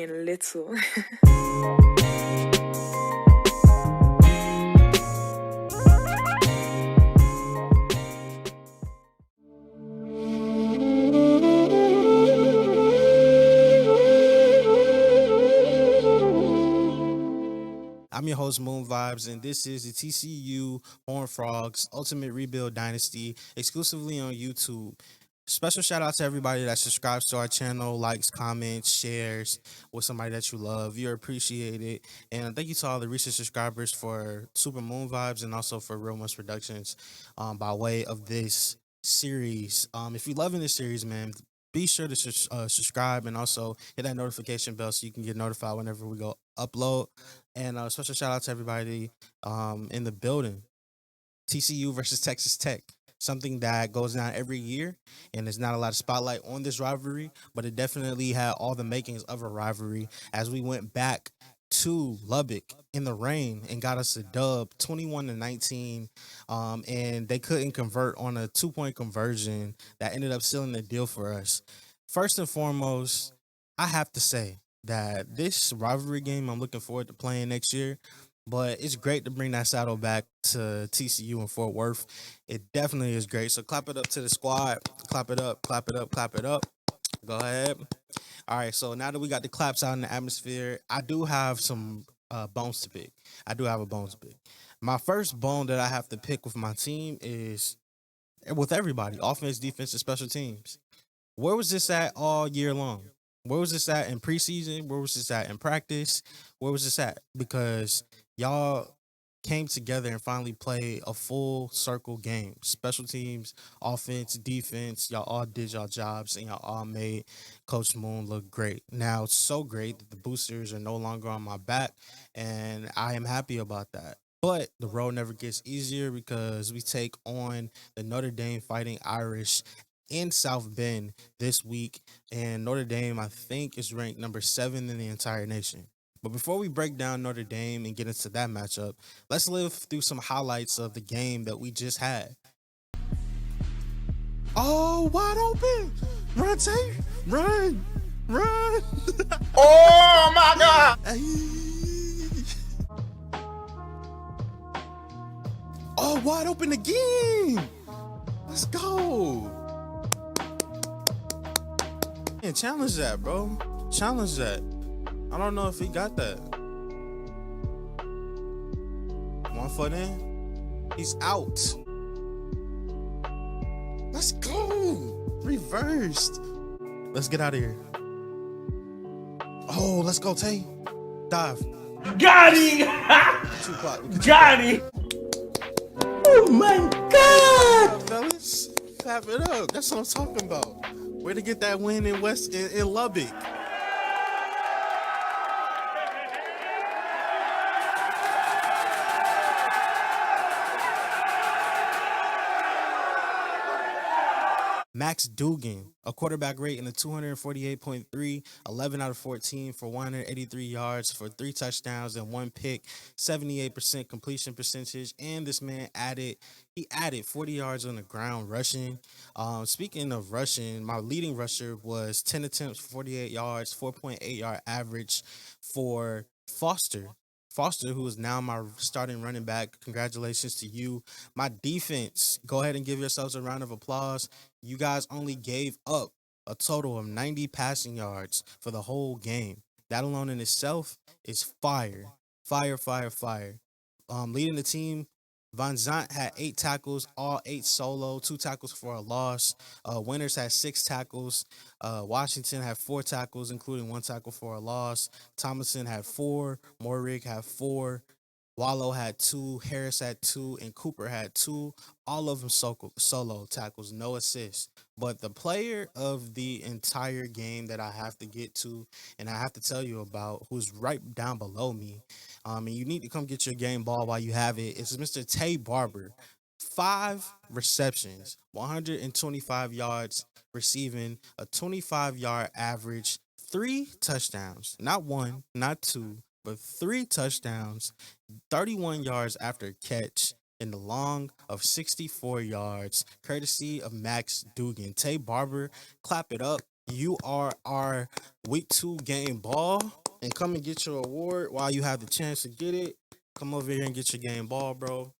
being little. I'm your host, Moon Vibes, and this is the TCU Horned Frogs Ultimate Rebuild Dynasty exclusively on YouTube. Special shout out to everybody that subscribes to our channel, likes, comments, shares with somebody that you love. You're appreciated. And thank you to all the recent subscribers for Super Moon Vibes and also for Real Much Productions by way of this series. If you're loving this series, man, be sure to subscribe and also hit that notification bell so you can get notified whenever we go upload. And special shout out to everybody in the building. TCU versus Texas Tech, something that goes down every year, and there's not a lot of spotlight on this rivalry, but it definitely had all the makings of a rivalry as we went back to Lubbock in the rain and got us a dub 21-19, and they couldn't convert on a 2-point conversion that ended up sealing the deal for us. First and foremost, I have to say that this rivalry game I'm looking forward to playing next year, but it's great to bring that saddle back to TCU in Fort Worth. It definitely is great. So clap it up to the squad. Clap it up, clap it up, clap it up. Go ahead. All right, so now that we got the claps out in the atmosphere, I do have some bones to pick. I do have a bones to pick. My first bone that I have to pick with my team is with everybody, offense, defense, and special teams. Where was this at all year long? Where was this at in preseason? Where was this at in practice? Where was this at? Because y'all came together and finally played a full circle game. Special teams, offense, defense, y'all all did y'all jobs and y'all all made Coach Moon look great. Now it's so great that the boosters are no longer on my back, and I am happy about that. But the road never gets easier because we take on the Notre Dame Fighting Irish in South Bend this week, and Notre Dame, I think, is ranked number 7 in the entire nation. But before we break down Notre Dame and get into that matchup, let's live through some highlights of the game that we just had. Oh, wide open! Run, Taye! Run! Run! Oh my God! Oh, wide open again! Let's go! Yeah, challenge that, bro. Challenge that. I don't know if he got that. 1 foot in. He's out. Let's go. Reversed. Let's get out of here. Oh, let's go, Taye. Dive. Got him! Got him! Oh my God! Fellas, clap it up. That's what I'm talking about. Way to get that win in in Lubbock. Max Duggan, a quarterback rate in the 248.3, 11 out of 14 for 183 yards for 3 touchdowns and 1 pick, 78% completion percentage. And this man added 40 yards on the ground rushing. Speaking of rushing, my leading rusher was 10 attempts, 48 yards, 4.8 yard average for Foster. Foster, who is now my starting running back. Congratulations to you. My defense, go ahead and give yourselves a round of applause. You guys only gave up a total of 90 passing yards for the whole game. That alone in itself is fire. Fire, fire, fire. Leading the team, Van Zant had 8 tackles, all 8 solo, 2 tackles for a loss. Winters had 6 tackles. Washington had 4 tackles, including 1 tackle for a loss. Thomason had 4. Morik had 4. Wallow had 2, Harris had 2, and Cooper had 2. All of them solo tackles, no assists. But the player of the entire game that I have to get to and I have to tell you about, who's right down below me, and you need to come get your game ball while you have it, is Mr. Taye Barber. 5 receptions, 125 yards receiving, a 25-yard average, 3 touchdowns, not 1, not 2, but 3 touchdowns, 31 yards after catch, in the long of 64 yards, courtesy of Max Duggan. Taye Barber, clap it up. You are our week 2 game ball, and come and get your award while you have the chance to get it. Come over here and get your game ball, bro.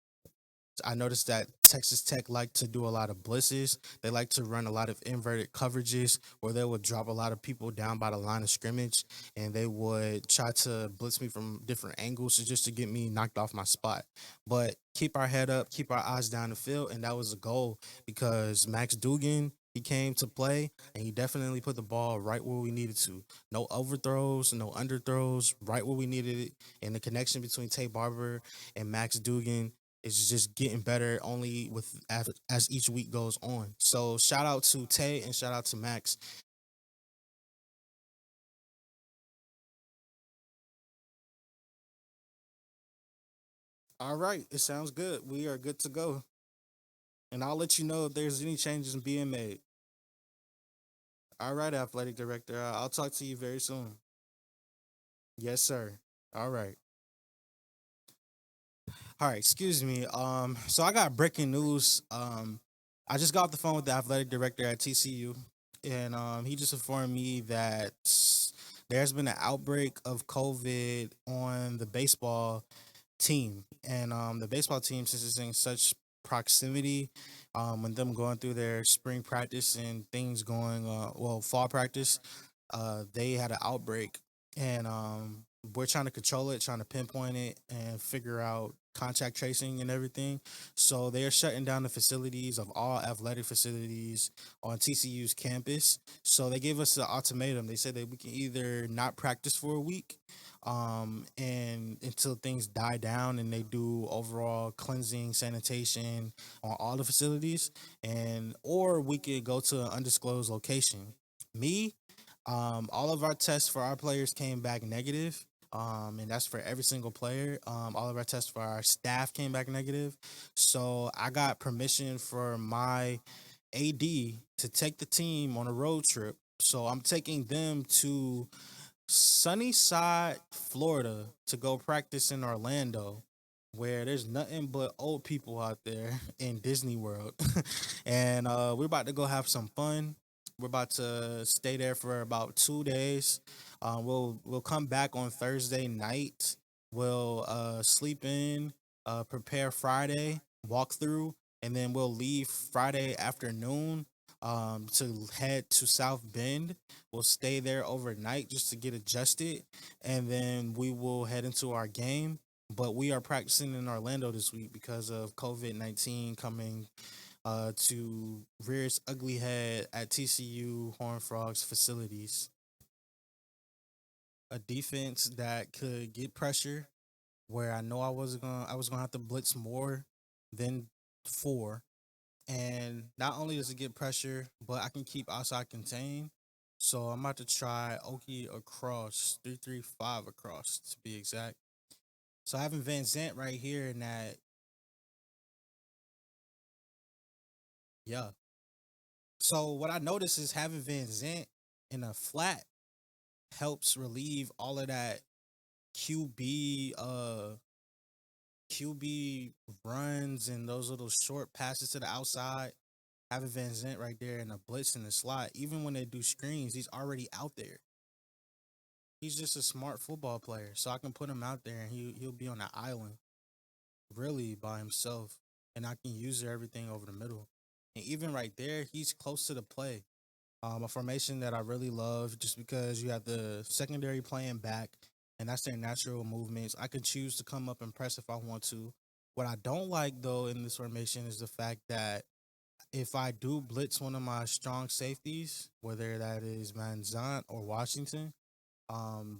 I noticed that Texas Tech like to do a lot of blitzes. They like to run a lot of inverted coverages where they would drop a lot of people down by the line of scrimmage and they would try to blitz me from different angles just to get me knocked off my spot. But keep our head up, keep our eyes down the field, and that was the goal because Max Duggan, he came to play and he definitely put the ball right where we needed to. No overthrows, no underthrows, right where we needed it. And the connection between Taye Barber and Max Duggan is just getting better only with as each week goes on. So shout out to Tay and shout out to Max. All right, it sounds good. We are good to go. And I'll let you know if there's any changes being made. All right, athletic director. I'll talk to you very soon. Yes, sir. All right. All right, excuse me. So I got breaking news. I just got off the phone with the athletic director at TCU, and he just informed me that there's been an outbreak of COVID on the baseball team, and the baseball team, since it's in such proximity, when them going through their spring practice and things going, fall practice, they had an outbreak, and we're trying to control it, trying to pinpoint it, and figure out contact tracing and everything. So they are shutting down the facilities of all athletic facilities on TCU's campus. So they gave us an ultimatum. They said that we can either not practice for a week, and until things die down and they do overall cleansing, sanitation on all the facilities, and or we could go to an undisclosed location. Me, all of our tests for our players came back negative. And that's for every single player. All of our tests for our staff came back negative. So I got permission for my AD to take the team on a road trip. So I'm taking them to Sunnyside, Florida to go practice in Orlando, where there's nothing but old people out there in Disney World. And we're about to go have some fun. We're about to stay there for about 2 days. We'll come back on Thursday night. We'll sleep in, prepare Friday, walk through, and then we'll leave Friday afternoon to head to South Bend. We'll stay there overnight just to get adjusted, and then we will head into our game. But we are practicing in Orlando this week because of COVID-19 coming to rear its ugly head at TCU Horned Frogs facilities. A defense that could get pressure, where I know I was gonna have to blitz more than four. And not only does it get pressure, but I can keep outside contain. So I'm about to try Oki across 3-3-5 across to be exact. So having Van Zant right here in that, yeah. So what I noticed is having Van Zant in a flat helps relieve all of that QB QB runs and those little short passes to the outside. Having Van Zant right there in a blitz in the slot, even when they do screens, he's already out there. He's just a smart football player, so I can put him out there and he'll be on an island, really by himself, and I can use everything over the middle. And even right there, he's close to the play. A formation that I really love, just because you have the secondary playing back, and that's their natural movements. I could choose to come up and press if I want to. What I don't like though in this formation is the fact that if I do blitz one of my strong safeties, whether that is Manzant or Washington,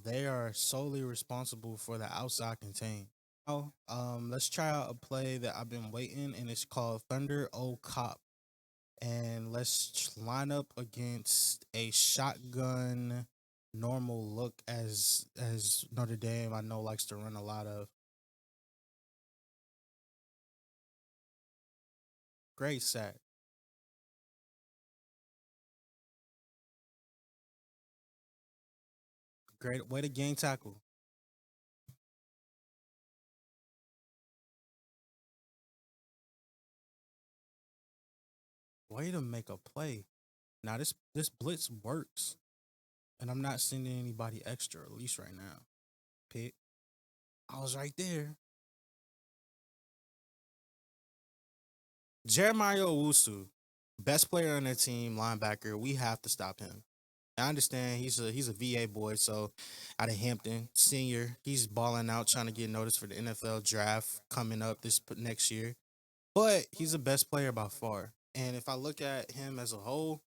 they are solely responsible for the outside contain. Now, let's try out a play that I've been waiting, and it's called Thunder O Cop. And let's line up against a shotgun normal look as Notre Dame I know likes to run a lot of. Great sack. Great way to gain tackle. Way to make a play. Now this blitz works, and I'm not sending anybody extra, at least right now. Pick. I was right there. Jeremiah Owusu, best player on their team, linebacker. We have to stop him. I understand he's a VA boy, so out of Hampton, senior. He's balling out, trying to get noticed for the NFL draft coming up this next year. But he's the best player by far. And if I look at him as a whole,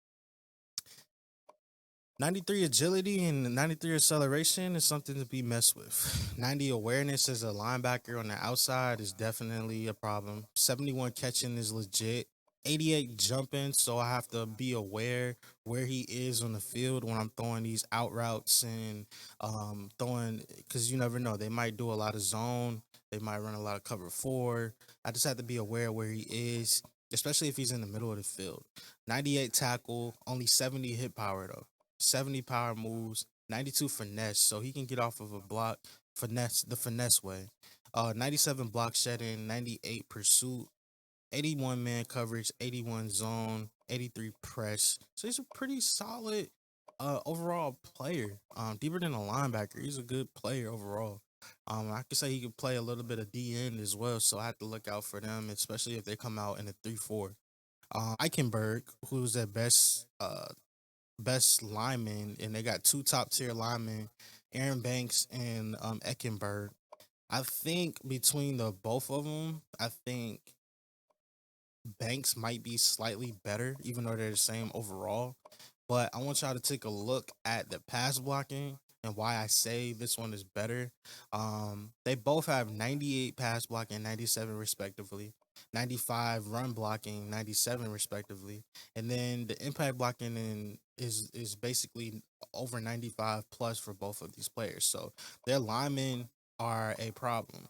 93 agility and 93 acceleration is something to be messed with. 90 awareness as a linebacker on the outside is definitely a problem. 71 catching is legit. 88 jumping, so I have to be aware where he is on the field when I'm throwing these out routes and throwing, because you never know. They might do a lot of zone, they might run a lot of cover four. I just have to be aware where he is, especially if he's in the middle of the field. 98 tackle, only 70 hit power though. 70 power moves, 92 finesse, so he can get off of a block, finesse way. 97 block shedding, 98 pursuit, 81 man coverage, 81 zone, 83 press. So he's a pretty solid overall player. Deeper than a linebacker, he's a good player overall. I could say he could play a little bit of D end as well, so I have to look out for them, especially if they come out in a 3-4. Eichenberg, who's their best lineman, and they got two top tier linemen, Aaron Banks and Eckenberg. I think between the both of them, I think Banks might be slightly better, even though they're the same overall. But I want y'all to take a look at the pass blocking and why I say this one is better. They both have 98 pass blocking, 97 respectively, 95 run blocking, 97 respectively, and then the impact blocking is basically over 95 plus for both of these players. So their linemen are a problem.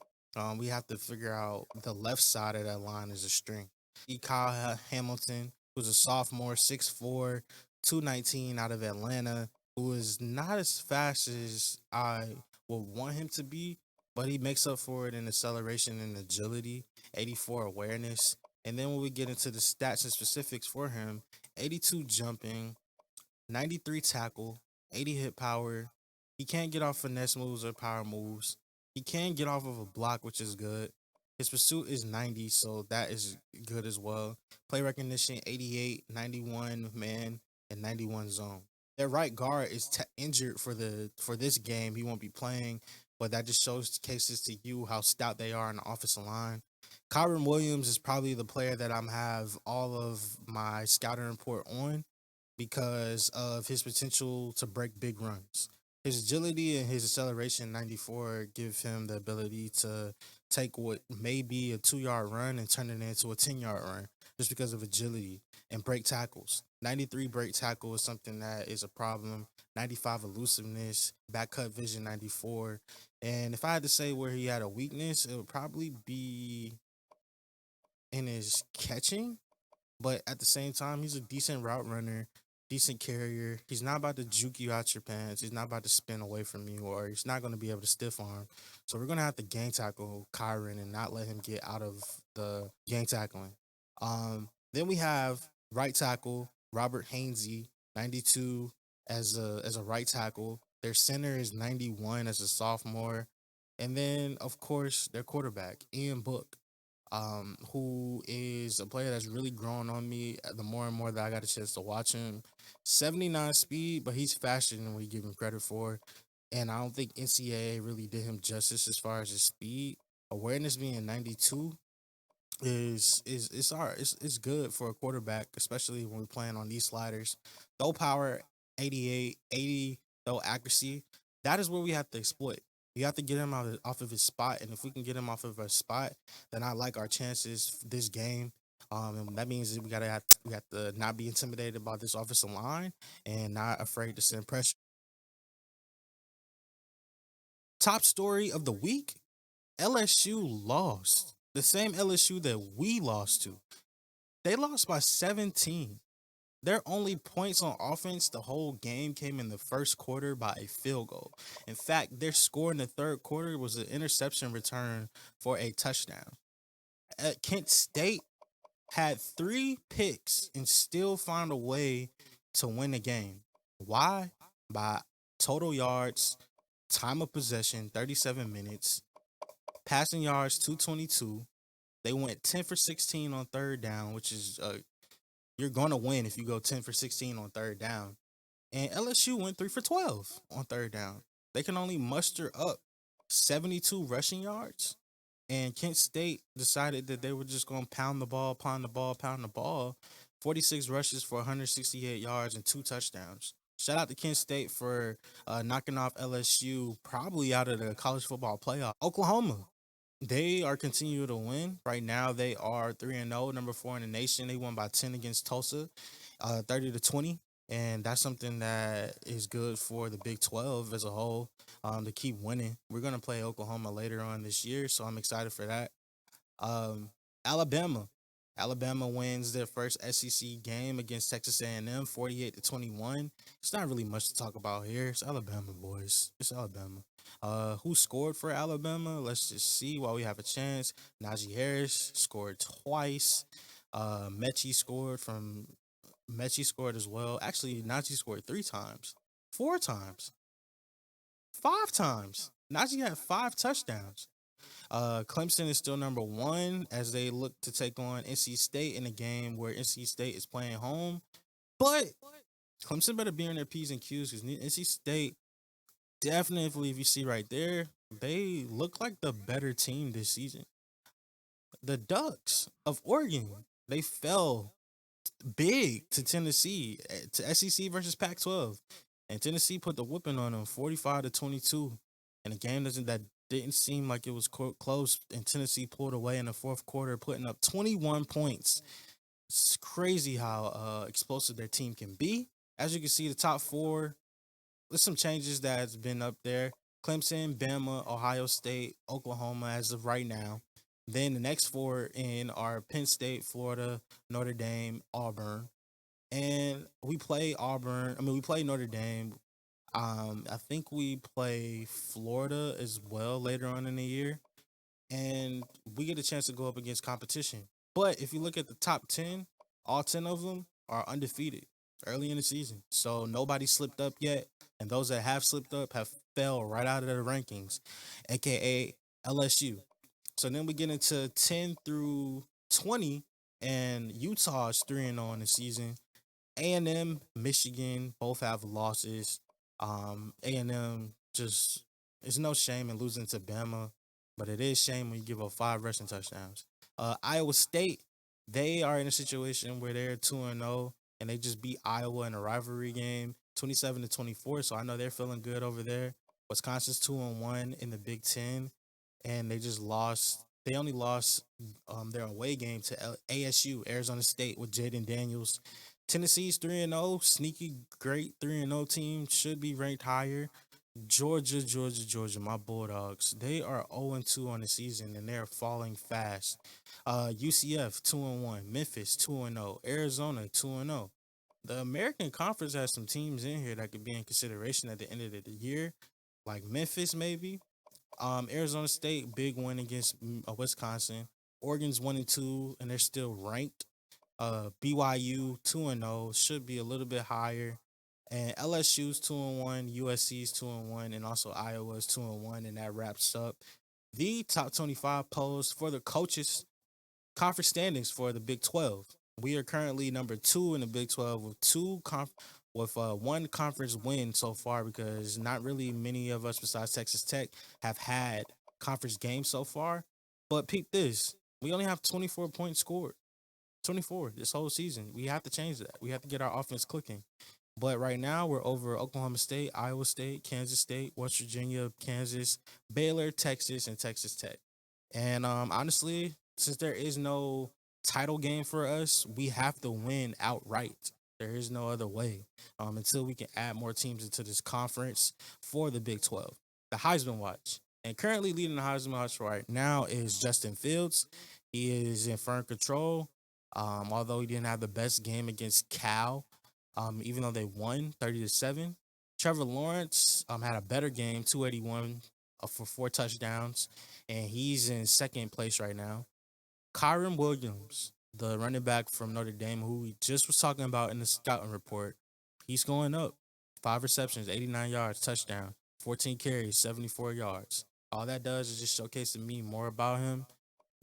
We have to figure out the left side of that line is a string. Kyle Hamilton, who's a sophomore, 6'4", 219 out of Atlanta, who is not as fast as I would want him to be, but he makes up for it in acceleration and agility, 84 awareness. And then when we get into the stats and specifics for him, 82 jumping, 93 tackle, 80 hit power. He can't get off finesse moves or power moves. He can get off of a block, which is good. His pursuit is 90, so that is good as well. Play recognition 88, 91 man, and 91 zone. Their right guard is injured for this game. He won't be playing, but that just shows cases to you how stout they are in the offensive line. Kyron Williams is probably the player that I'm have all of my scouting report on because of his potential to break big runs. His agility and his acceleration 94 give him the ability to take what may be a 2-yard run and turn it into a 10-yard run just because of agility and break tackles. 93 break tackle is something that is a problem. 95 elusiveness, back cut vision 94. And if I had to say where he had a weakness, it would probably be in his catching, but at the same time, he's a decent route runner, decent carrier. He's not about to juke you out your pants. He's not about to spin away from you, or he's not going to be able to stiff arm. So we're going to have to gang tackle Kyron and not let him get out of the gang tackling. Then we have right tackle Robert Hainsey, 92 as a right tackle. Their center is 91 as a sophomore. And then, of course, their quarterback, Ian Book, who is a player that's really grown on me the more and more that I got a chance to watch him. 79 speed, but he's faster than we give him credit for. And I don't think NCAA really did him justice as far as his speed. Awareness being 92 is all right. It's good for a quarterback, especially when we're playing on these sliders. Throw power 88, 80 throw accuracy. That is where we have to exploit. You have to get him off of his spot, and if we can get him off of a spot, then I like our chances this game. And that means that we have to not be intimidated about this offensive line and not afraid to send pressure. Top story of the week: LSU lost. The same LSU that we lost to. They lost by 17. Their only points on offense the whole game came in the first quarter by a field goal. In fact, their score in the third quarter was an interception return for a touchdown. Kent State had 3 picks and still found a way to win the game. Why? By total yards, time of possession, 37 minutes, passing yards, 222. They went 10 for 16 on third down, which is you're going to win if you go 10 for 16 on third down. And LSU went 3 for 12 on third down. They can only muster up 72 rushing yards. And Kent State decided that they were just going to pound the ball, pound the ball, pound the ball. 46 rushes for 168 yards and 2 touchdowns. Shout out to Kent State for knocking off LSU probably out of the college football playoff. Oklahoma, they are continuing to win. Right now, they are 3-0, number 4 in the nation. They won by 10 against Tulsa, 30-20. And that's something that is good for the Big 12 as a whole, to keep winning. We're going to play Oklahoma later on this year, so I'm excited for that. Um, Alabama. Alabama wins their first SEC game against Texas A&M, 48-21. It's not really much to talk about here. It's Alabama, boys. It's Alabama. Who scored for Alabama? Let's just see while we have a chance. Najee Harris scored twice. Mechie scored as well. Actually, Najee scored 3 times, 4 times, 5 times. Najee had 5 touchdowns. Clemson is still number 1 as they look to take on NC State in a game where NC State is playing home. But Clemson better be on their P's and Q's because NC State definitely, if you see right there, they look like the better team this season. The Ducks of Oregon, they fell big to Tennessee, to SEC versus Pac-12, and Tennessee put the whooping on them, 45-22, in a game that didn't seem like it was close, and Tennessee pulled away in the fourth quarter, putting up 21 points. It's crazy how explosive their team can be. As you can see, the top 4, there's some changes that's been up there. Clemson, Bama, Ohio State, Oklahoma as of right now. Then the next 4 in are Penn State, Florida, Notre Dame, Auburn. And we play we play Notre Dame. I think we play Florida as well later on in the year. And we get a chance to go up against competition. But if you look at the top 10, all 10 of them are undefeated early in the season. So nobody slipped up yet. And those that have slipped up have fell right out of the rankings, aka LSU. So then we get into 10 through 20, and Utah is 3-0 in the season. A&M, Michigan both have losses. A&M just, it's no shame in losing to Bama, but it is shame when you give up 5 rushing touchdowns. Iowa State, they are in a situation where they're 2-0 and they just beat Iowa in a rivalry game, 27-24. So I know they're feeling good over there. Wisconsin's 2-1 in the Big Ten, and they just lost. They only lost their away game to ASU, Arizona State, with Jaden Daniels. Tennessee's 3-0, sneaky great 3-0 team, should be ranked higher. Georgia, my Bulldogs. They are 0-2 on the season and they're falling fast. UCF 2-1, Memphis 2-0, Arizona 2-0. The American Conference has some teams in here that could be in consideration at the end of the year, like Memphis maybe. Arizona State, big win against Wisconsin. Oregon's 1-2 and they're still ranked. BYU 2-0, should be a little bit higher. And LSU's 2-1, USC's 2-1, and also Iowa's 2-1, and that wraps up the top 25 polls for the coaches conference standings for the Big 12. We are currently number 2 in the Big 12 with one conference win so far, because not really many of us besides Texas Tech have had conference games so far. But peep this, we only have 24 points scored. 24 this whole season. We have to change that. We have to get our offense clicking. But right now, we're over Oklahoma State, Iowa State, Kansas State, West Virginia, Kansas, Baylor, Texas, and Texas Tech. And honestly, since there is no title game for us, we have to win outright. There is no other way until we can add more teams into this conference for the Big 12. The Heisman Watch. And currently leading the Heisman Watch right now is Justin Fields. He is in firm control. Although he didn't have the best game against Cal, even though they won 30-7. Trevor Lawrence had a better game, 281 for 4 touchdowns, and he's in second place right now. Kyron Williams, the running back from Notre Dame, who we just was talking about in the scouting report, he's going up. 5 receptions, 89 yards, touchdown. 14 carries, 74 yards. All that does is just showcase to me more about him.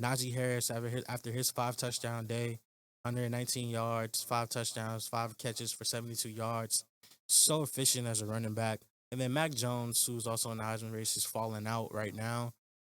Najee Harris, after his 5 touchdown day, 119 yards, 5 touchdowns, 5 catches for 72 yards. So efficient as a running back. And then Mac Jones, who's also in the Heisman race, is falling out right now.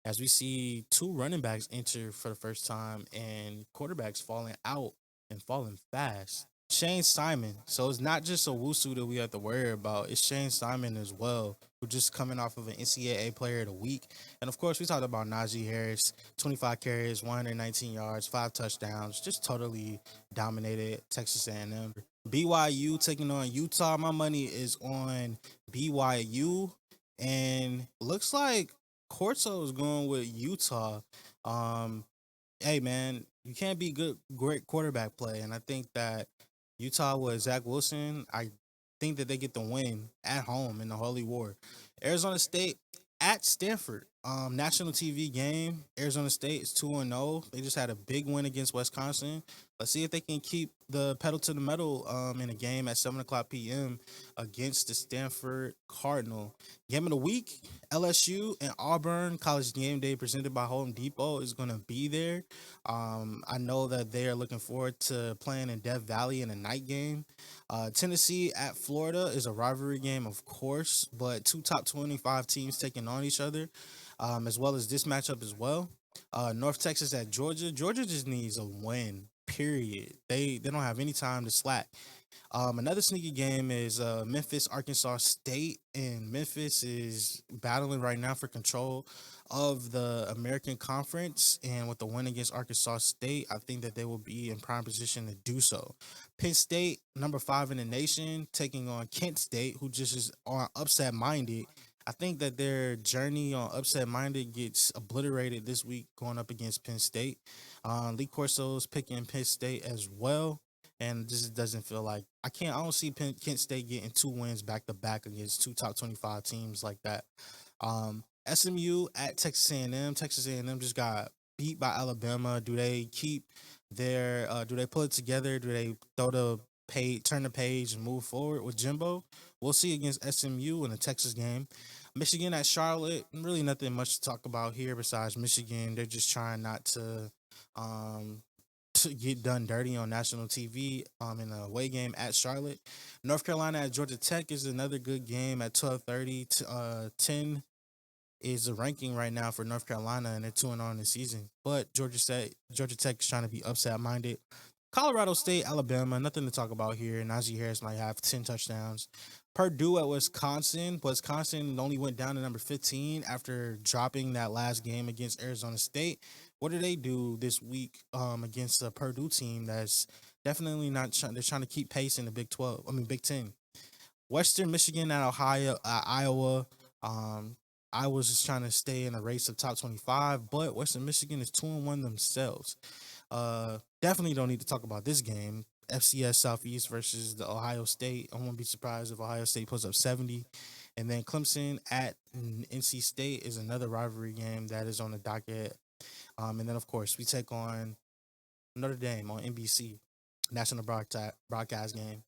As we see two running backs enter for the first time and quarterbacks falling out and falling fast. Shane Simon. So it's not just a Wusu that we have to worry about. It's Shane Simon as well, who just coming off of an NCAA Player of the Week. And of course, we talked about Najee Harris, 25 carries, 119 yards, 5 touchdowns, just totally dominated Texas A&M. BYU taking on Utah. My money is on BYU, and looks like Corso is going with Utah. Um, hey man, you can't be great quarterback play, and I think that Utah with Zach Wilson, I think that they get the win at home in the Holy War. Arizona State at Stanford, national TV game. Arizona State is 2-0. They just had a big win against Wisconsin. Let's see if they can keep the pedal to the metal in a game at 7 o'clock p.m. against the Stanford Cardinal. Game of the week, LSU and Auburn College Game Day presented by Home Depot is going to be there. I know that they are looking forward to playing in Death Valley in a night game. Tennessee at Florida is a rivalry game, of course, but two top 25 teams taking on each other, as well as this matchup as well. North Texas at Georgia. Georgia just needs a win. Period. They don't have any time to slack. Another sneaky game is Memphis, Arkansas State, and Memphis is battling right now for control of the American Conference. And with the win against Arkansas State, I think that they will be in prime position to do so. Penn State, number 5 in the nation, taking on Kent State, who just is on upset minded. I think that their journey on upset minded gets obliterated this week going up against Penn State. Lee Corso's picking Penn State as well. And this doesn't feel like I don't see Kent State getting 2 wins back to back against two top 25 teams like that. SMU at Texas A&M. Texas A&M just got beat by Alabama. Do they keep their? Do they pull it together? Do they turn the page, and move forward with Jimbo? We'll see against SMU in the Texas game. Michigan at Charlotte. Really nothing much to talk about here besides Michigan. They're just trying not to get done dirty on national TV in a away game at Charlotte. North Carolina at Georgia Tech is another good game at 12:30. 10 is the ranking right now for North Carolina, and they're 2-0 in the season. But Georgia Tech is trying to be upset minded. Colorado State, Alabama, nothing to talk about here. Najee Harris might have 10 touchdowns. Purdue at Wisconsin. Wisconsin only went down to number 15 after dropping that last game against Arizona State. What do they do this week against a Purdue team that's definitely not they're trying to keep pace in the Big 10. Western Michigan at Iowa. Iowa's just trying to stay in a race of top 25, but Western Michigan is 2-1 themselves. Definitely don't need to talk about this game. FCS Southeast versus the Ohio State. I won't be surprised if Ohio State puts up 70. And then Clemson at NC State is another rivalry game that is on the docket. And then, of course, we take on Notre Dame on NBC, national broadcast game.